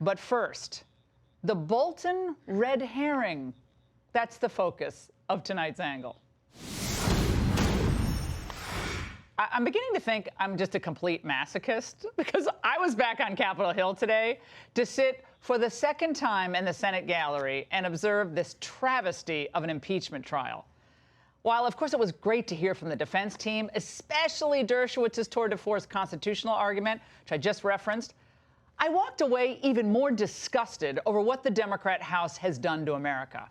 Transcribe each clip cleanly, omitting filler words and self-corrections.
But first, the Bolton red herring. That's the focus of tonight's angle. I'm beginning to think I'm just a complete masochist because I was back on Capitol Hill today to sit for the second time in the Senate gallery and observe this travesty of an impeachment trial. While, of course, it was great to hear from the defense team, especially Dershowitz's tour de force constitutional argument, which I just referenced, I walked away even more disgusted over what the Democrat House has done to America.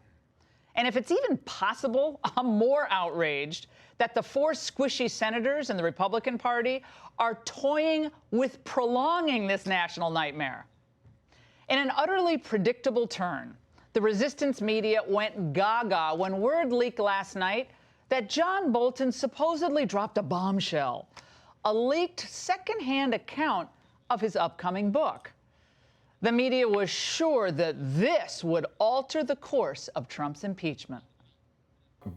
And if it's even possible, I'm more outraged that the four squishy senators in the Republican Party are toying with prolonging this national nightmare. In an utterly predictable turn, the resistance media went gaga when word leaked last night that John Bolton supposedly dropped a bombshell, a leaked secondhand account of his upcoming book. The media was sure that this would alter the course of Trump's impeachment.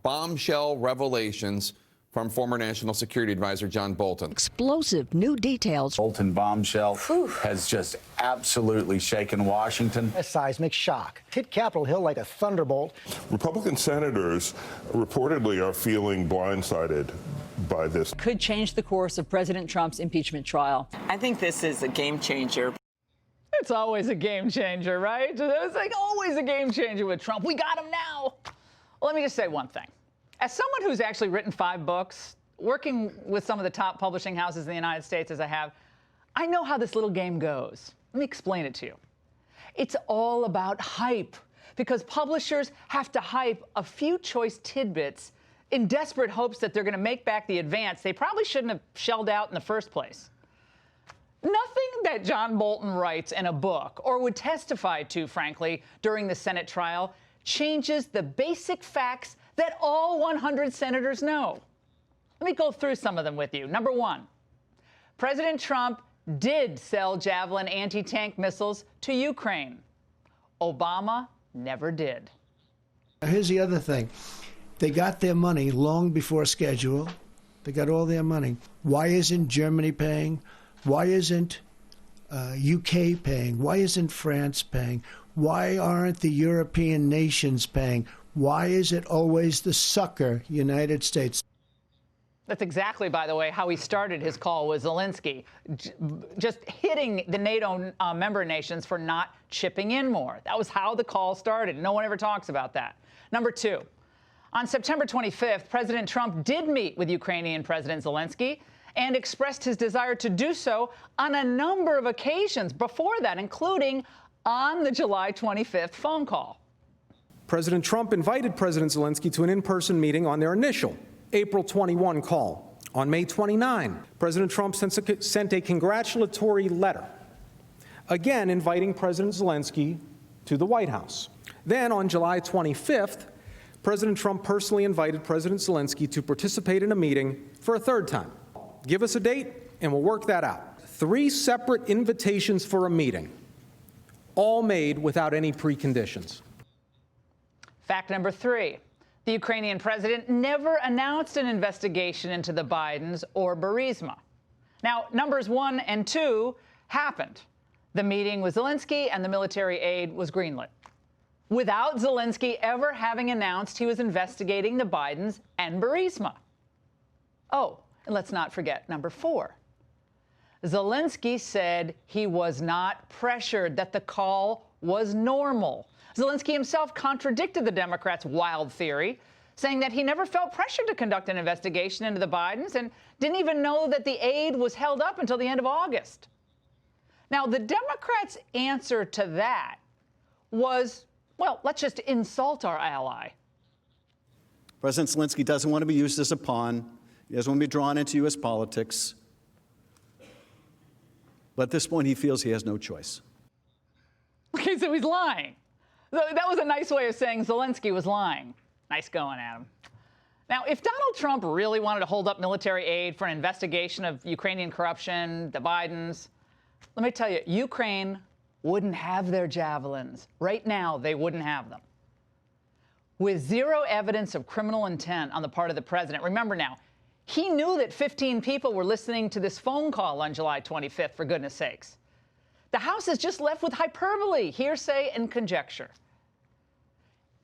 Bombshell revelations from former National Security Advisor John Bolton. Explosive new details. Bolton bombshell has just absolutely shaken Washington. A seismic shock hit Capitol Hill like a thunderbolt. Republican senators reportedly are feeling blindsided by this. Could change the course of President Trump's impeachment trial. I think this is a game changer. It's always a game changer, right? It's like always a game changer with Trump. We got him now. Well, let me just say one thing. As someone who's actually written 5 books, working with some of the top publishing houses in the United States as I have, I know how this little game goes. Let me explain it to you. It's all about hype, because publishers have to hype a few choice tidbits in desperate hopes that they're going to make back the advance they probably shouldn't have shelled out in the first place. Nothing that John Bolton writes in a book, or would testify to, frankly, during the Senate trial, changes the basic facts that all 100 senators know. Let me go through some of them with you. Number 1, President Trump did sell Javelin anti-tank missiles to Ukraine. Obama never did. Here's the other thing. They got their money long before schedule. They got all their money. Why isn't Germany paying? Why isn't UK paying? Why isn't France paying? Why aren't the European nations paying? Why is it always the sucker, United States? That's exactly, by the way, how he started his call with Zelensky, just hitting the NATO member nations for not chipping in more. That was how the call started. No one ever talks about that. Number 2, on September 25th, President Trump did meet with Ukrainian President Zelensky and expressed his desire to do so on a number of occasions before that, including on the July 25th phone call. President Trump invited President Zelensky to an in-person meeting on their initial April 21 call. On May 29, President Trump sent a congratulatory letter, again inviting President Zelensky to the White House. Then on July 25th, President Trump personally invited President Zelensky to participate in a meeting for a third time. Give us a date, and we'll work that out. 3 separate invitations for a meeting, all made without any preconditions. Fact number 3, the Ukrainian president never announced an investigation into the Bidens or Burisma. Now, numbers 1 and 2 happened. The meeting with Zelensky and the military aid was greenlit, without Zelensky ever having announced he was investigating the Bidens and Burisma. Oh, and let's not forget number 4. Zelensky said he was not pressured, that the call was normal. Zelensky himself contradicted the Democrats' wild theory, saying that he never felt pressured to conduct an investigation into the Bidens and didn't even know that the aid was held up until the end of August. Now, the Democrats' answer to that was, well, let's just insult our ally. President Zelensky doesn't want to be used as a pawn. He doesn't want to be drawn into U.S. politics. But at this point, he feels he has no choice. Okay, so he's lying. That was a nice way of saying Zelensky was lying. Nice going, Adam. Now, if Donald Trump really wanted to hold up military aid for an investigation of Ukrainian corruption, the Bidens, let me tell you, Ukraine wouldn't have their javelins. Right now, they wouldn't have them. With zero evidence of criminal intent on the part of the president, remember now, he knew that 15 people were listening to this phone call on July 25th, for goodness sakes. The House is just left with hyperbole, hearsay, and conjecture.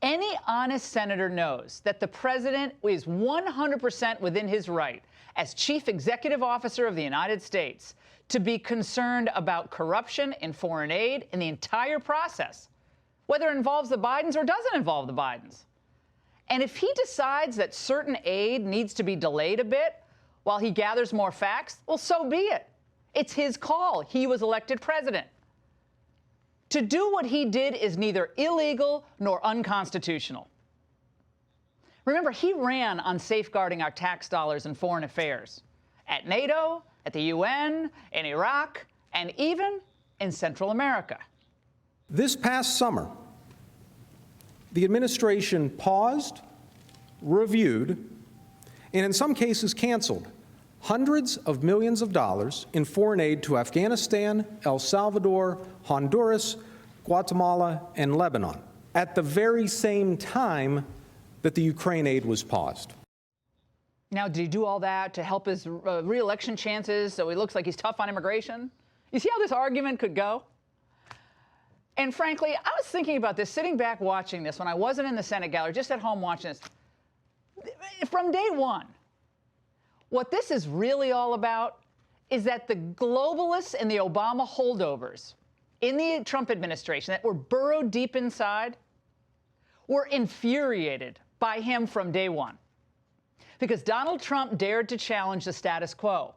Any honest senator knows that the president is 100% within his right as chief executive officer of the United States to be concerned about corruption in foreign aid in the entire process, whether it involves the Bidens or doesn't involve the Bidens. And if he decides that certain aid needs to be delayed a bit while he gathers more facts, well, so be it. It's his call. He was elected president. To do what he did is neither illegal nor unconstitutional. Remember, he ran on safeguarding our tax dollars in foreign affairs, at NATO, at the UN, in Iraq, and even in Central America. This past summer, the administration paused, reviewed, and in some cases canceled hundreds of millions of dollars in foreign aid to Afghanistan, El Salvador, Honduras, Guatemala, and Lebanon, at the very same time that the Ukraine aid was paused. Now, did he do all that to help his re-election chances so he looks like he's tough on immigration? You see how this argument could go? And frankly, I was thinking about this, sitting back watching this when I wasn't in the Senate gallery, just at home watching this. From day one, what this is really all about is that the globalists and the Obama holdovers in the Trump administration that were burrowed deep inside were infuriated by him from day one. Because Donald Trump dared to challenge the status quo.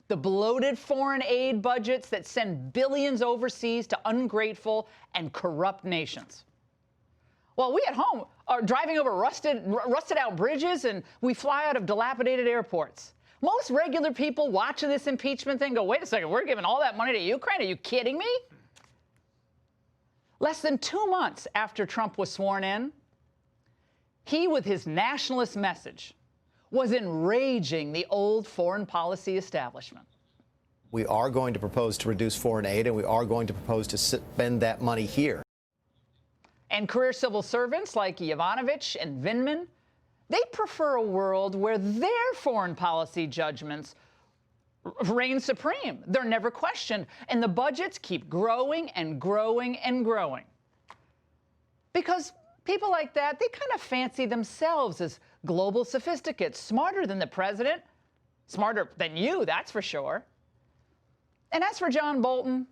The bloated foreign aid budgets that send billions overseas to ungrateful and corrupt nations. While we at home are driving over rusted out bridges and we fly out of dilapidated airports. Most regular people watching this impeachment thing go, wait a second, we're giving all that money to Ukraine? Are you kidding me? Less than 2 months after Trump was sworn in, he, with his nationalist message, was enraging the old foreign policy establishment. We are going to propose to reduce foreign aid, and we are going to propose to spend that money here. And career civil servants like Yovanovitch and Vindman, they prefer a world where their foreign policy judgments reign supreme. They're never questioned, and the budgets keep growing and growing and growing. Because people like that, they kind of fancy themselves as global sophisticates, smarter than the president, smarter than you, that's for sure. And as for John Bolton,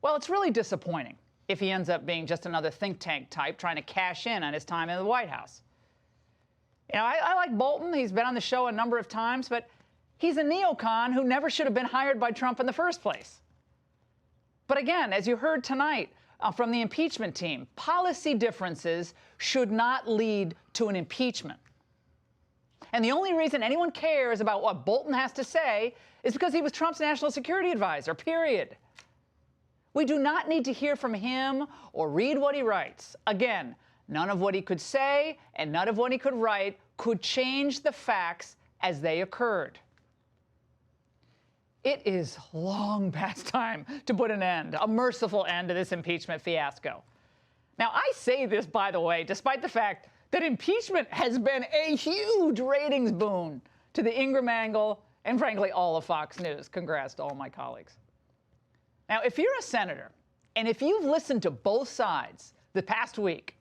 well, it's really disappointing if he ends up being just another think tank type trying to cash in on his time in the White House. You know, I like Bolton. He's been on the show a number of times, but he's a neocon who never should have been hired by Trump in the first place. But again, as you heard tonight from the impeachment team, policy differences should not lead to an impeachment. And the only reason anyone cares about what Bolton has to say is because he was Trump's national security advisor, period. We do not need to hear from him or read what he writes. Again, none of what he could say and none of what he could write could change the facts as they occurred. It is long past time to put an end, a merciful end to this impeachment fiasco. Now, I say this, by the way, despite the fact that impeachment has been a huge ratings boon to the Ingraham angle and, frankly, all of Fox News. Congrats to all my colleagues. Now, if you're a senator and if you've listened to both sides the past week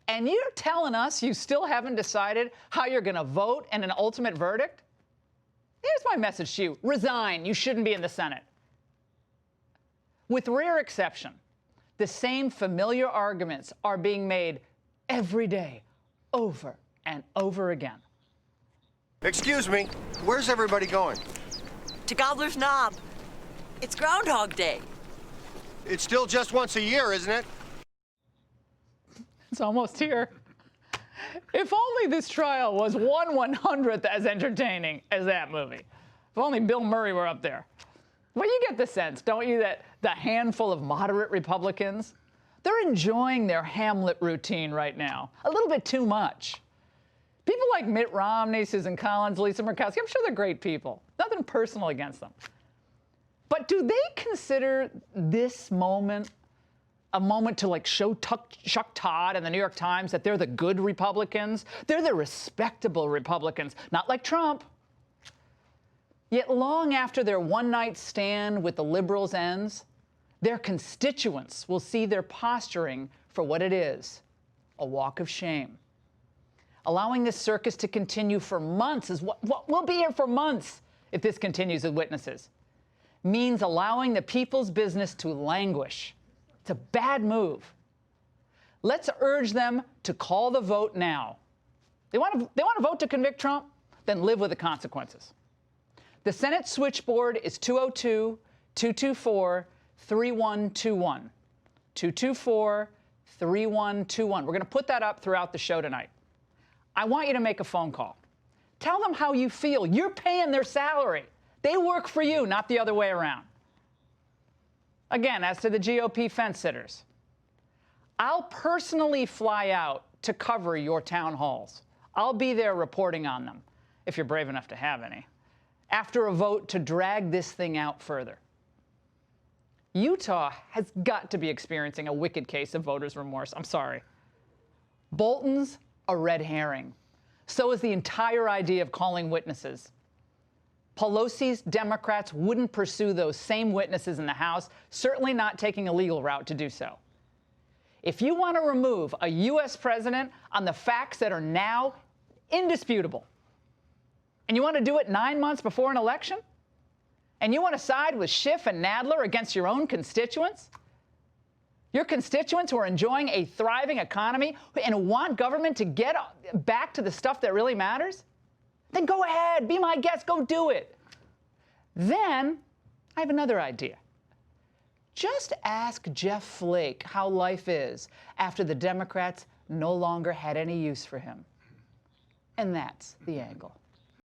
and you're telling us you still haven't decided how you're going to vote in an ultimate verdict, here's my message to you. Resign. You shouldn't be in the Senate. With rare exception, the same familiar arguments are being made every day, over and over again. Excuse me, where's everybody going? To Gobbler's Knob. It's Groundhog Day. It's still just once a year, isn't it? It's almost here. If only this trial was 1/100th as entertaining as that movie. If only Bill Murray were up there. Well, you get the sense, don't you, that the handful of moderate Republicans, they're enjoying their Hamlet routine right now, a little bit too much. People like Mitt Romney, Susan Collins, Lisa Murkowski, I'm sure they're great people. Nothing personal against them. But do they consider this moment a moment to like show Chuck Todd and the New York Times that they're the good Republicans? They're the respectable Republicans, not like Trump. Yet long after their one-night stand with the liberals ends, Their constituents will see their posturing for what it is, a walk of shame. Allowing this circus to continue for months is what we'll be here for months if this continues with witnesses. Means allowing the people's business to languish. It's a bad move. Let's urge them to call the vote now. They want to vote to convict Trump? Then live with the consequences. The Senate switchboard is 202-224-3121. 224-3121. We're going to put that up throughout the show tonight. I want you to make a phone call. Tell them how you feel. You're paying their salary. They work for you, not the other way around. Again, as to the GOP fence sitters, I'll personally fly out to cover your town halls. I'll be there reporting on them, if you're brave enough to have any, after a vote to drag this thing out further. Utah has got to be experiencing a wicked case of voters' remorse. I'm sorry. Bolton's a red herring. So is the entire idea of calling witnesses. Pelosi's Democrats wouldn't pursue those same witnesses in the House, certainly not taking a legal route to do so. If you want to remove a U.S. president on the facts that are now indisputable, and you want to do it 9 months before an election, and you want to side with Schiff and Nadler against your own constituents, your constituents who are enjoying a thriving economy and who want government to get back to the stuff that really matters, then go ahead, be my guest, go do it. Then I have another idea. Just ask Jeff Flake how life is after the Democrats no longer had any use for him. And that's the angle.